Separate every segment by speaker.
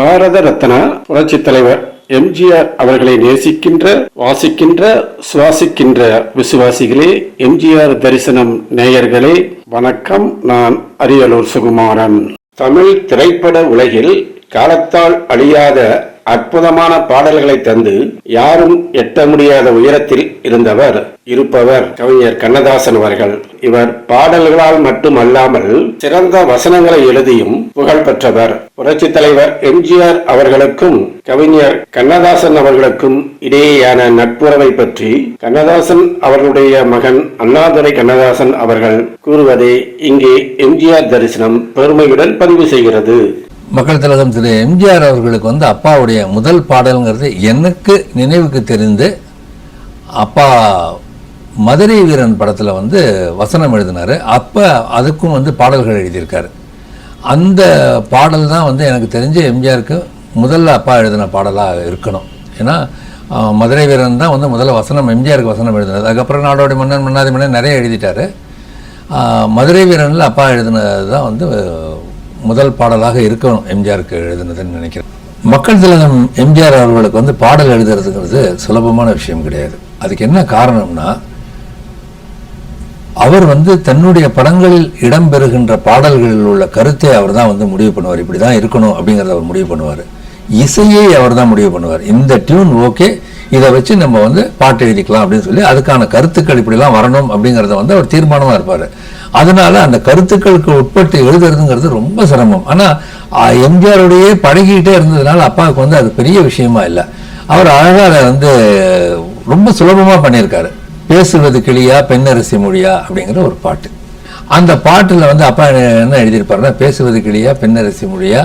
Speaker 1: பாரத ரத்னா புரட்சித் தலைவர் எம்ஜிஆர் அவர்களை நேசிக்கின்ற, வாசிக்கின்ற, சுவாசிக்கின்ற விசுவாசிகளே, எம்ஜிஆர் தரிசனம் நேயர்களே, வணக்கம். நான் அரியலூர் சுகுமாரன். தமிழ் திரைப்பட உலகில் காலத்தால் அழியாத அற்புதமான பாடல்களை தந்து யாரும் எட்ட முடியாத உயரத்தில் இருப்பவர் கவிஞர் கண்ணதாசன் அவர்கள். இவர் பாடல்களால் மட்டுமல்லாமல் சிறந்த வசனங்களை எழுதியும் புகழ் பெற்றவர். புரட்சித் தலைவர் எம்ஜிஆர் அவர்களுக்கும் கவிஞர் கண்ணதாசன் அவர்களுக்கும் இடையேயான நட்புறவை பற்றி கண்ணதாசன் அவர்களுடைய மகன் அண்ணாதுரை கண்ணதாசன் அவர்கள் கூறுவதை இங்கே எம்ஜிஆர் தரிசனம் பெருமையுடன் பதிவு செய்கிறது.
Speaker 2: மக்கள் திலகம் திரு எம்ஜிஆர் அவர்களுக்கு அப்பாவுடைய முதல் பாடல்ங்கிறது எனக்கு நினைவுக்கு தெரிந்து, அப்பா மதுரை வீரன் படத்தில் வசனம் எழுதினார். அப்போ அதுக்கும் பாடல்கள் எழுதியிருக்காரு. அந்த பாடல் தான் எனக்கு தெரிஞ்சு எம்ஜிஆருக்கு முதல்ல அப்பா எழுதின பாடலாக இருக்கணும். ஏன்னா மதுரை வீரன் தான் முதல்ல வசனம் எம்ஜிஆருக்கு வசனம் எழுதினார். அதுக்கப்புறம் நாடோடி மன்னன், மன்னாதி மன்னன் நிறைய எழுதிட்டார். மதுரை வீரனில் அப்பா எழுதினது தான் முதல் பாடலாக இருக்கணும் எம்ஜிஆருக்கு எழுதுனதுன்னு நினைக்கிறேன். மக்கள் திலகம் எம்ஜிஆர் அவர்களுக்கு பாடல் எழுதுறதுங்கிறது சுலபமான விஷயம் கிடையாது. அதுக்கு என்ன காரணம்னா, அவர் தன்னுடைய படங்களில் இடம்பெறுகின்ற பாடல்களில் உள்ள கருத்தை அவர் தான் முடிவு பண்ணுவார். இப்படி தான் இருக்கணும் அப்படிங்கிறத அவர் முடிவு பண்ணுவார். இசையை அவர் தான் முடிவு பண்ணுவார். இந்த டியூன் ஓகே, இதை வச்சு நம்ம பாட்டு எழுதிக்கலாம் அப்படின்னு சொல்லி அதுக்கான கருத்துக்கள் இப்படிலாம் வரணும் அப்படிங்கிறத அவர் தீர்மானமாக இருப்பார். அதனால அந்த கருத்துக்களுக்கு உட்பட்டு எழுதுறதுங்கிறது ரொம்ப சிரமம். ஆனால் எம்ஜிஆருடையே பழகிட்டே இருந்ததுனால அப்பாவுக்கு அது பெரிய விஷயமா இல்லை. அவர் அழகாக அதை ரொம்ப சுலபமாக பண்ணியிருக்காரு. பேசுவது கிளியா பெண்ணரசி மொழியா அப்படிங்கிற ஒரு பாட்டு. அந்த பாட்டில் அப்பா என்ன எழுதியிருப்பாருன்னா, பேசுவது கிளியா பெண்ணரசி மொழியா,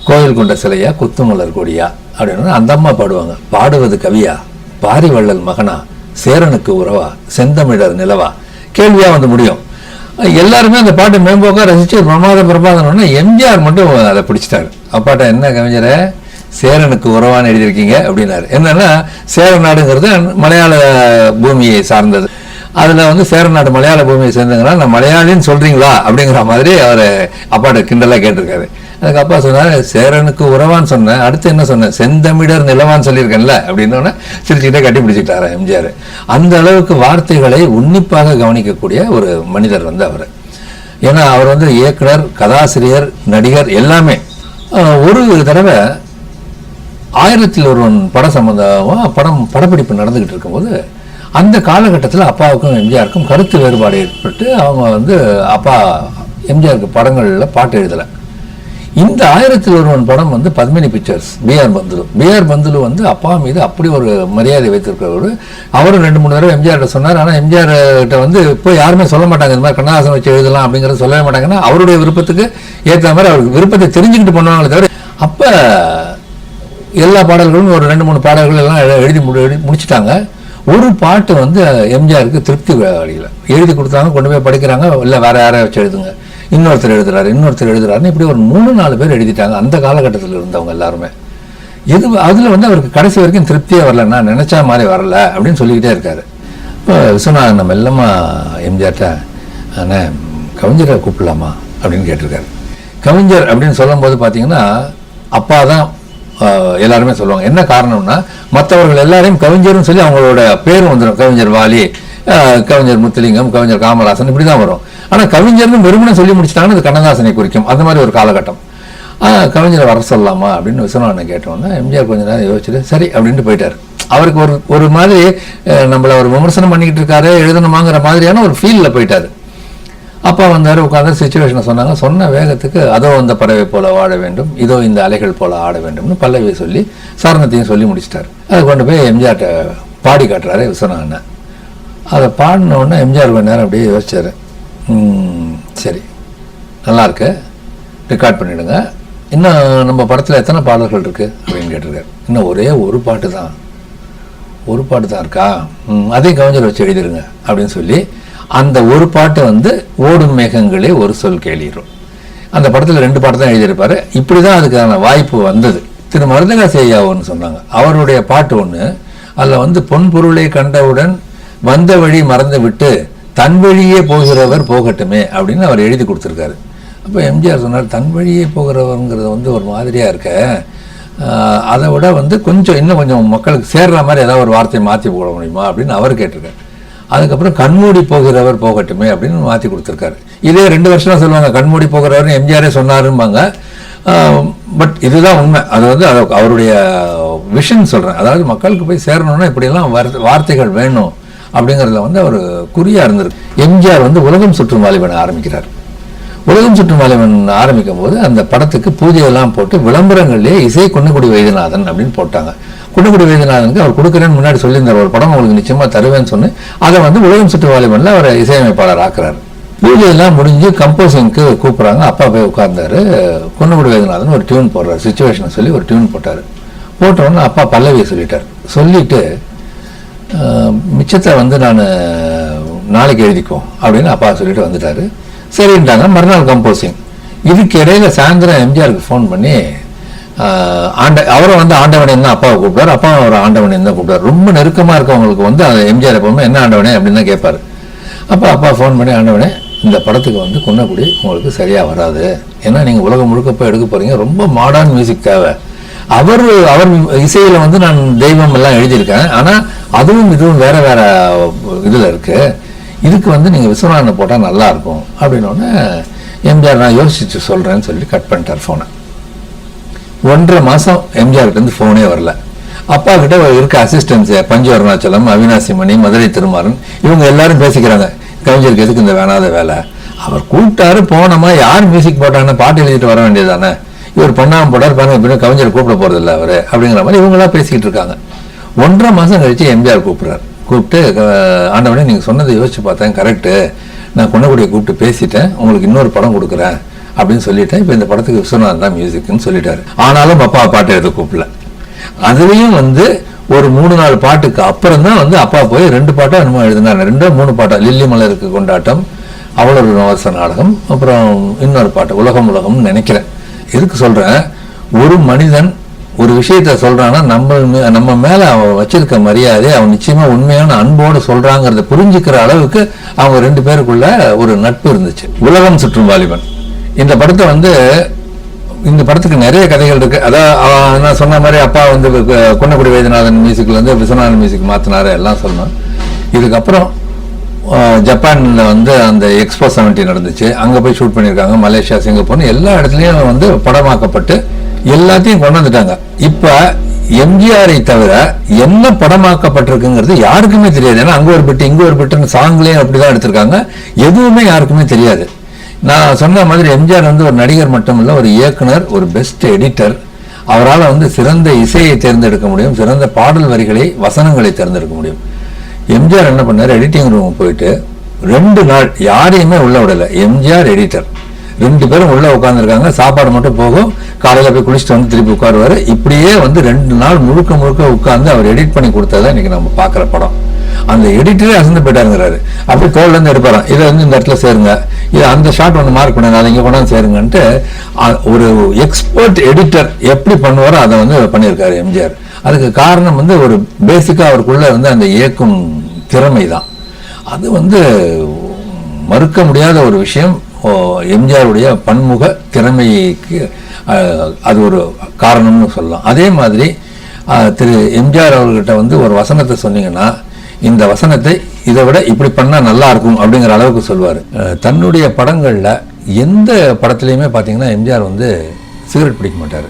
Speaker 2: கோயில் கொண்ட சிலையா, குத்துமலர் கொடியா அப்படின்னு அந்த அம்மா பாடுவாங்க. பாடுவது கவியா, பாரிவள்ளல் மகனா, சேரனுக்கு உறவா, செந்தமிழர் நிலவா, கேள்வியா முடியும். எல்லாருமே அந்த பாட்டை மேம்போக்கா ரசிச்சு பிரமாதம்னு எம்ஜிஆர் மட்டும் அதை பிடிச்சிட்டாரு. அப்பாட்ட என்ன கவிஞரை சேரனுக்கு உறவான்னு எழுதியிருக்கீங்க அப்படின்னாரு. என்னன்னா, சேர நாடுங்கிறது மலையாள பூமியை சார்ந்தது. அதில் சேரநாடு மலையாள பூமியை சேர்ந்ததுனால நான் மலையாளின்னு சொல்கிறீங்களா அப்படிங்கிற மாதிரி அவர் அப்பாட்ட கிண்டலாக கேட்டிருக்காரு. அதுக்கு அப்பா சொன்னார், சேரனுக்கு உறவான்னு சொன்னேன், அடுத்து என்ன சொன்னேன், செந்தமிழர் நிலவான்னு சொல்லியிருக்கேன்ல அப்படின்னோடனே சிரிச்சுக்கிட்டே கட்டி பிடிச்சிட்டாரா எம்ஜிஆர். அந்த அளவுக்கு வார்த்தைகளை உன்னிப்பாக கவனிக்கக்கூடிய ஒரு மனிதர் அவர். ஏன்னா அவர் இயக்குனர், கதாசிரியர், நடிகர் எல்லாமே. ஒரு தடவை 1001 படம் சம்பந்தமாக படப்பிடிப்பு நடந்துக்கிட்டு இருக்கும்போது அந்த காலகட்டத்தில் அப்பாவுக்கும் எம்ஜிஆருக்கும் கருத்து வேறுபாடு ஏற்பட்டு அவங்க அப்பா எம்ஜிஆருக்கு படங்களில் பாட்டு எழுதலை. இந்த 1001 படம் பத்மினி பிக்சர்ஸ், பிஆர் பந்துலு அப்பா மீது அப்படி ஒரு மரியாதை வைத்திருக்கிறவர். அவரும் 2-3 தடவை எம்ஜிஆர்கிட்ட சொன்னார். ஆனால் எம்ஜிஆர் கிட்ட இப்போ யாருமே சொல்ல மாட்டாங்க இந்த மாதிரி கண்ணதாசன் வச்சு எழுதலாம் அப்படிங்கிறத சொல்லவே மாட்டாங்கன்னா, அவருடைய விருப்பத்துக்கு ஏற்ற மாதிரி அவருக்கு விருப்பத்தை தெரிஞ்சுக்கிட்டு பண்ணுவாங்களே தவிர. அப்போ எல்லா பாடல்களும் ஒரு 2-3 பாடல்கள் எல்லாம் எழுதி முடிச்சுட்டாங்க. ஒரு பாட்டு எம்ஜிஆருக்கு திருப்தி அடையல. எழுதி கொடுத்தாங்க, கொண்டு போய் படிக்கிறாங்க, இல்லை வேற யாரையா வச்சு எழுதுங்க, இன்னொருத்தர் எழுதுறாருன்னு இப்படி ஒரு 3-4 பேர் எழுதிட்டாங்க. அந்த காலகட்டத்தில் இருந்தவங்க எல்லாருமே அதில் அவருக்கு கடைசி வரைக்கும் திருப்தியே வரல. நான் நினைச்சா மாதிரி வரல அப்படின்னு சொல்லிக்கிட்டே இருக்காரு. இப்போ விஸ்வநாதன் நம்ம எல்லாமா எம்ஜிஆர்ட்ட, அண்ணே கவிஞரை கூப்பிடலாமா அப்படின்னு கேட்டிருக்காரு. கவிஞர் அப்படின்னு சொல்லும் போது பார்த்தீங்கன்னா அப்பா தான் எல்லாருமே சொல்லுவாங்க. என்ன காரணம்னா, மற்றவர்கள் எல்லாரையும் கவிஞர்னு சொல்லி அவங்களோட பேரும் வந்துடும். கவிஞர் வாலி, கவிஞர் முத்துலிங்கம், கவிஞர் காமராசன் இப்படி தான் வரும். ஆனால் கவிஞர்னு வெறுமனே சொல்லி முடிச்சிட்டாங்கன்னு அது கண்ணதாசனை குறிக்கும். அந்த மாதிரி ஒரு காலகட்டம். கவிஞரை வர சொல்லலாமா அப்படின்னு விஸ்வநாதன் கேட்டோன்னா எம்ஜிஆர் கொஞ்ச நேரம் யோசிச்சுட்டு சரி அப்படின்ட்டு போயிட்டார். அவருக்கு ஒரு மாதிரி நம்மளை ஒரு விமர்சனம் பண்ணிக்கிட்டு இருக்காரு, எழுதணுமாங்கிற மாதிரியான ஒரு ஃபீலில் போயிட்டார். அப்பா வந்தார், உட்காந்து சிச்சுவேஷனை சொன்னாங்க. சொன்ன வேகத்துக்கு அதோ அந்த பறவை போல வாழ வேண்டும், இதோ இந்த அலைகள் போல ஆட வேண்டும்னு பல்லவியை சொல்லி சரணத்தையும் சொல்லி முடிச்சிட்டார். அதை கொண்டு போய் எம்ஜிஆர்ட்ட பாடி காட்டுறாரு விஸ்வநாதன். அதை பாடினோடனே எம்ஜிஆர் கொஞ்ச நேரம் அப்படியே யோசிச்சார். சரி, நல்லாயிருக்கு, ரெக்கார்ட் பண்ணிவிடுங்க. இன்னும் நம்ம படத்தில் எத்தனை பாடல்கள் இருக்குது அப்படின்னு கேட்டிருக்காரு. இன்னும் ஒரே ஒரு பாட்டு தான் இருக்கா, அதையும் கவிஞர் வச்சு எழுதிருங்க அப்படின்னு சொல்லி அந்த ஒரு பாட்டு ஓடும் மேகங்களே ஒரு சொல் கேளிரும். அந்த படத்தில் 2 பாட்டு தான் எழுதியிருப்பாரு. இப்படி தான் அதுக்கான வாய்ப்பு வந்தது. திரு மருதகாசி ஐயா ஒன்று சொன்னாங்க, அவருடைய பாட்டு ஒன்று, அதில் பொன் பொருளை கண்டவுடன் வந்த வழி மறந்து விட்டு தன் வழியே போகிறவர் போகட்டுமே அப்படின்னு அவர் எழுதி கொடுத்துருக்காரு. அப்போ எம்ஜிஆர் சொன்னார், தன் வழியே போகிறவருங்கிறது ஒரு மாதிரியாக இருக்க, அதை விட வந்து இன்னும் கொஞ்சம் மக்களுக்கு சேர்ற மாதிரி ஏதாவது ஒரு வார்த்தையை மாற்றி போட முடியுமா அப்படின்னு அவர் கேட்டிருக்காரு. அதுக்கப்புறம் கண்மூடி போகிறவர் போகட்டுமே அப்படின்னு மாற்றி கொடுத்துருக்காரு. இதே 2 வருஷம் சொல்லுவாங்க கண்மூடி போகிறவர்னு எம்ஜிஆரே சொன்னாரும்பாங்க. பட் இதுதான் உண்மை. அது வந்து அவருடைய விஷன் சொல்கிறேன். அதாவது மக்களுக்கு போய் சேரணும்னா இப்படியெல்லாம் வார்த்தைகள் வேணும் அப்படிங்கிறதுல வந்து அவர் குறியாக இருந்திருக்கு. எம்ஜிஆர் வந்து உலகம் சுற்றும் வாலிபனை ஆரம்பிக்கிறார். உலகம் சுற்றும் வாலிபன் ஆரம்பிக்கும் போது அந்த படத்துக்கு பூஜையெல்லாம் போட்டு விளம்பரங்கள்லேயே இசை குன்னக்குடி வைத்தியநாதன் அப்படின்னு போட்டாங்க. குன்னக்குடி வைத்தியநாதனுக்கு அவர் கொடுக்குறேன்னு முன்னாடி சொல்லியிருந்தார், ஒரு படம் உங்களுக்கு நிச்சயமாக தருவேன்னு சொன்னு அதை வந்து உலகம் சுற்றும் வாலிபனில் அவர் இசையமைப்பாளர் ஆக்குறாரு. பூஜையெல்லாம் முடிஞ்சு கம்போசிங்க்கு கூப்பிட்றாங்க. அப்பா போய் உட்கார்ந்தாரு. குன்னக்குடி வைத்தியநாதன் ஒரு டியூன் போடுறாரு. சிச்சுவேஷனை சொல்லி ஒரு டியூன் போட்டார். போட்டோன்னு அப்பா பல்லவியை சொல்லிட்டார். சொல்லிட்டு மிச்சத்தை வந்து நான் நாளைக்கு எழுதிக்கும் அப்படின்னு அப்பா சொல்லிட்டு வந்துட்டாரு. சரின்ட்டாங்க. மறுநாள் கம்போசிங். இதுக்கு இடையில சாயந்தரம் எம்ஜிஆருக்கு ஃபோன் பண்ணி அவரை வந்து ஆண்டவனேன்னு தான் அப்பாவை கூப்பிட்டார். அப்பாவை அவர் ஆண்டவனேன்னு தான் கூப்பிட்டார். ரொம்ப நெருக்கமாக இருக்கவங்களுக்கு வந்து எம்ஜிஆர் எப்பவுமே என்ன ஆண்டவனே அப்படின்னு தான் கேட்பார். அப்பா ஃபோன் பண்ணி ஆண்டவனே இந்த படத்துக்கு வந்து குன்னக்குடி உங்களுக்கு சரியாக வராது, ஏன்னா நீங்கள் உலகம் முழுக்க போய் எடுக்க போகிறீங்க, ரொம்ப மாடர்ன் மியூசிக் தேவை. அவர் இசையில் வந்து நான் தெய்வம் எல்லாம் எழுதியிருக்கேன், ஆனால் அதுவும் இதுவும் வேற வேற இதில் இருக்குது, இதுக்கு வந்து நீங்கள் விஸ்வநாதனை போட்டால் நல்லாயிருக்கும் அப்படின்னோடனே எம்ஜிஆர் நான் யோசிச்சு சொல்கிறேன்னு சொல்லி கட் பண்ணிட்டார் ஃபோனை. 1.5 மாதம் எம்ஜிஆர்கிட்டேருந்து ஃபோனே வரல. அப்பா கிட்ட இருக்க அசிஸ்டன்ஸ் பஞ்சு அருணாச்சலம், அவினாசி மணி, மதுரை திருமாறன் இவங்க எல்லாரும் பேசிக்கிறாங்க, கவிஞருக்கு எதுக்கு இந்த வேணாத வேலை, அவர் கூப்பிட்டாரு போனோமா, யார் மியூசிக் போட்டாங்கன்னா பாட்டு எழுதிட்டு வர வேண்டியதானே, இவர் பண்ணாமல் போட்டார் பாருங்க, இப்படின்னு கவிஞர் கூப்பிட போகிறது இல்லை அவர் அப்படிங்கிற மாதிரி இவங்களாம் பேசிக்கிட்டு இருக்காங்க. 1.5 மாதம் கழிச்சு எம்ஜிஆர் கூப்பிட்றாரு. கூப்பிட்டு ஆண்டவனே நீங்கள் சொன்னதை யோசிச்சு பார்த்தேன், கரெக்டு, நான் குன்னக்குடியை கூப்பிட்டு பேசிட்டேன், உங்களுக்கு இன்னொரு படம் கொடுக்குறேன் அப்படின்னு சொல்லிட்டேன், இப்போ இந்த படத்துக்கு விஸ்வநாதன் தான் மியூசிக்னு சொல்லிட்டாரு. ஆனாலும் அப்பா பாட்டு எழுத கூப்பிடல. அதுலேயும் வந்து ஒரு 3-4 பாட்டுக்கு அப்புறம் தான் வந்து அப்பா போய் 2 பாட்டா என்னமோ எழுதினார், 2-3 பாட்டா, லில்லி மலருக்கு கொண்டாட்டம், அவ்வளோ ஒரு நவரச நாடகம், அப்புறம் இன்னொரு பாட்டு உலகம் உலகம்னு நினைக்கிறேன். எதுக்கு சொல்கிறேன், ஒரு மனிதன் ஒரு விஷயத்த சொல்றான்னா நம்ம மேல அவன் வச்சிருக்க மரியாதை, அவன் நிச்சயமா உண்மையான அன்போடு சொல்றாங்கிறத புரிஞ்சுக்கிற அளவுக்கு அவங்க 2 பேருக்குள்ள ஒரு நட்பு இருந்துச்சு. உலகம் சுற்றும் வாலிபன் இந்த படத்தை வந்து, இந்த படத்துக்கு நிறைய கதைகள் இருக்கு. அதான் நான் சொன்ன மாதிரி அப்பா வந்து குன்னக்குடி வைத்தியநாதன் மியூசிக்ல இருந்து விஸ்வநாதன் மியூசிக் மாத்தினாரு எல்லாம் சொன்னோம். இதுக்கப்புறம் ஜப்பான்ல வந்து அந்த எக்ஸ்போ 70 நடந்துச்சு, அங்க போய் ஷூட் பண்ணியிருக்காங்க. மலேசியா, சிங்கப்பூர்னு எல்லா இடத்துலயும் வந்து படமாக்கப்பட்டு எல்லாத்தையும் கொண்டு வந்துட்டாங்க. இப்ப எம்ஜிஆரை தவிர என்ன படமாக்கப்பட்டிருக்குங்கிறது யாருக்குமே தெரியாது. ஏன்னா அங்க ஒரு பிட்டு இங்க ஒரு பிட்டுன்னு சாங்லேயும் அப்படிதான் எடுத்திருக்காங்க, எதுவுமே யாருக்குமே தெரியாது. நான் சொன்ன மாதிரி எம்ஜிஆர் வந்து ஒரு நடிகர் மட்டும் இல்லை, ஒரு இயக்குனர், ஒரு பெஸ்ட் எடிட்டர். அவரால் வந்து சிறந்த இசையை தேர்ந்தெடுக்க முடியும், சிறந்த பாடல் வரிகளை வசனங்களை தேர்ந்தெடுக்க முடியும். எம்ஜிஆர் என்ன பண்ணார், எடிட்டிங் ரூம் போயிட்டு 2 நாள் யாரையுமே உள்ள விடலை. எம்ஜிஆர் எடிட்டர் 2 பேரும் உள்ள உட்காந்துருக்காங்க. சாப்பாடு மட்டும் போகும், காலையில் போய் குளிச்சுட்டு வந்து திருப்பி உட்காருவார். இப்படியே வந்து 2 நாள் முழுக்க உட்காந்து அவர் எடிட் பண்ணி கொடுத்ததான் இன்னைக்கு நம்ம பார்க்குற படம். அந்த எடிட்டரே அசந்து போயிட்டாருங்கிறாரு. அப்படி தோல்லேருந்து எடுப்பாரான், இதை வந்து இந்த இடத்துல சேருங்க, இது அந்த ஷாட் ஒன்று மார்க் பண்ண, அதை இங்கே கொண்டாந்து சேருங்கன்ட்டு ஒரு எக்ஸ்பர்ட் எடிட்டர் எப்படி பண்ணுவாரோ அதை வந்து பண்ணியிருக்காரு எம்ஜிஆர். அதுக்கு காரணம் வந்து ஒரு பேசிக்காக அவருக்குள்ள வந்து அந்த இயக்கும் திறமை தான். அது வந்து மறுக்க முடியாத ஒரு விஷயம். எம்ஜிஆருடைய பன்முக திறமைக்கு அது ஒரு காரணம்னு சொல்லலாம். அதே மாதிரி திரு எம்ஜிஆர் அவர்கிட்ட வந்து ஒரு வசனத்தை சொன்னீங்கன்னா, இந்த வசனத்தை இதை விட இப்படி பண்ணால் நல்லா இருக்கும் அப்படிங்கிற அளவுக்கு சொல்லுவார். தன்னுடைய படங்களில் எந்த படத்துலையுமே பார்த்தீங்கன்னா எம்ஜிஆர் வந்து சிகரெட் பிடிக்க மாட்டார்,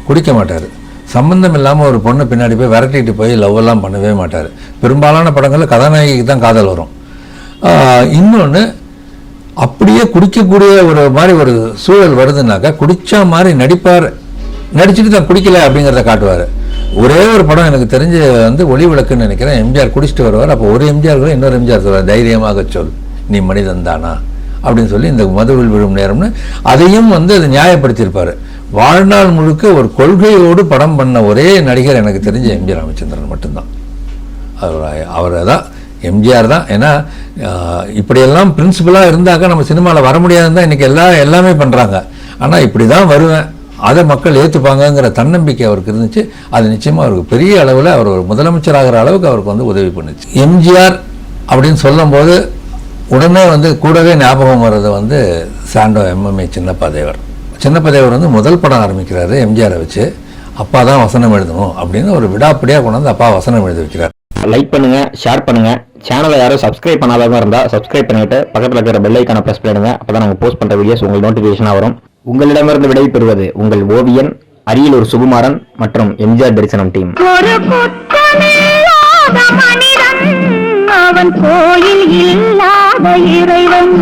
Speaker 2: குடிக்க மாட்டார். சம்பந்தம் இல்லாமல் ஒரு பொண்ணு பின்னாடி போய் விரட்டிட்டு போய் லவ் எல்லாம் பண்ணவே மாட்டார். பெரும்பாலான படங்களில் கதாநாயகிக்கு தான் காதல் வரும். இன்னொன்று, அப்படியே குடிக்கக்கூடிய ஒரு மாதிரி ஒரு சூழல் வருதுன்னாக்கா குடிச்சா மாதிரி நடிப்பார், நடிச்சுட்டு தான் குடிக்கல அப்படிங்கிறத காட்டுவார். ஒரே ஒரு படம் எனக்கு தெரிஞ்சு வந்து ஒளி விளக்குன்னு நினைக்கிறேன், எம்ஜிஆர் குடிச்சிட்டு வருவார். அப்போ ஒரு எம்ஜிஆர் கூட இன்னொரு எம்ஜிஆர் சொல்வார், தைரியமாக சொல் நீ மனிதன் தானா அப்படின்னு சொல்லி இந்த மதுவில் விழும் நேரம்னு அதையும் வந்து அதை நியாயப்படுத்தியிருப்பார். வாழ்நாள் முழுக்க ஒரு கொள்கையோடு படம் பண்ண ஒரே நடிகர் எனக்கு தெரிஞ்ச எம்ஜி ராமச்சந்திரன் மட்டும்தான். அவர் தான் எம்ஜிஆர் தான். ஏன்னா இப்படியெல்லாம் பிரின்சிபலாக இருந்தாக்கா நம்ம சினிமாவில் வர முடியாதுன்னு தான் இன்றைக்கி எல்லாமே பண்ணுறாங்க. ஆனால் இப்படி தான் வருவேன், அதை மக்கள் ஏற்றுப்பாங்கங்கிற தன்னம்பிக்கை அவருக்கு இருந்துச்சு. அது நிச்சயமாக அவருக்கு பெரிய அளவில் அவர் ஒரு முதலமைச்சர் ஆகிற அளவுக்கு அவருக்கு வந்து உதவி பண்ணுச்சு. எம்ஜிஆர் அப்படின்னு சொல்லும்போது உடனே வந்து கூடவே ஞாபகம் வர்றது வந்து சாண்டோ MMA சின்னப்பா தேவர். சின்னப்பா தேவர் வந்து முதல் படம் ஆரம்பிக்கிறாரு எம்ஜிஆரை வச்சு. அப்பா தான் வசனம் எழுதணும் அப்படின்னு ஒரு விடாப்பிடியாக கொண்டாந்து அப்பா வசனம் எழுத வைக்கிறார்.
Speaker 3: லைக் பண்ணுங்க, ஷேர் பண்ணுங்க. சேனலை யாரும் சப்ஸ்கிரைப் பண்ணாதவங்க இருந்தா சப்ஸ்கிரைப் பண்ணிட்டு பக்கத்தில் இருக்கிற பெல் ஐக்கான பிரஸ் பண்ணிடுங்க. அப்பதான் நாங்கள் போஸ்ட் பண்ற வீடியோஸ் உங்களுக்கு நோட்டிபிகேஷனா வரும். உங்களிடமிருந்து விடை பெறுவது உங்கள் ஓவியன் அரியலூர் சுகுமாரன் மற்றும் எம்ஜிஆர் தரிசனம் டீம்.
Speaker 4: ஒரு குற்றமில்லாத மனிதன் அவன் கோயில் இல்லாத இறைவன்.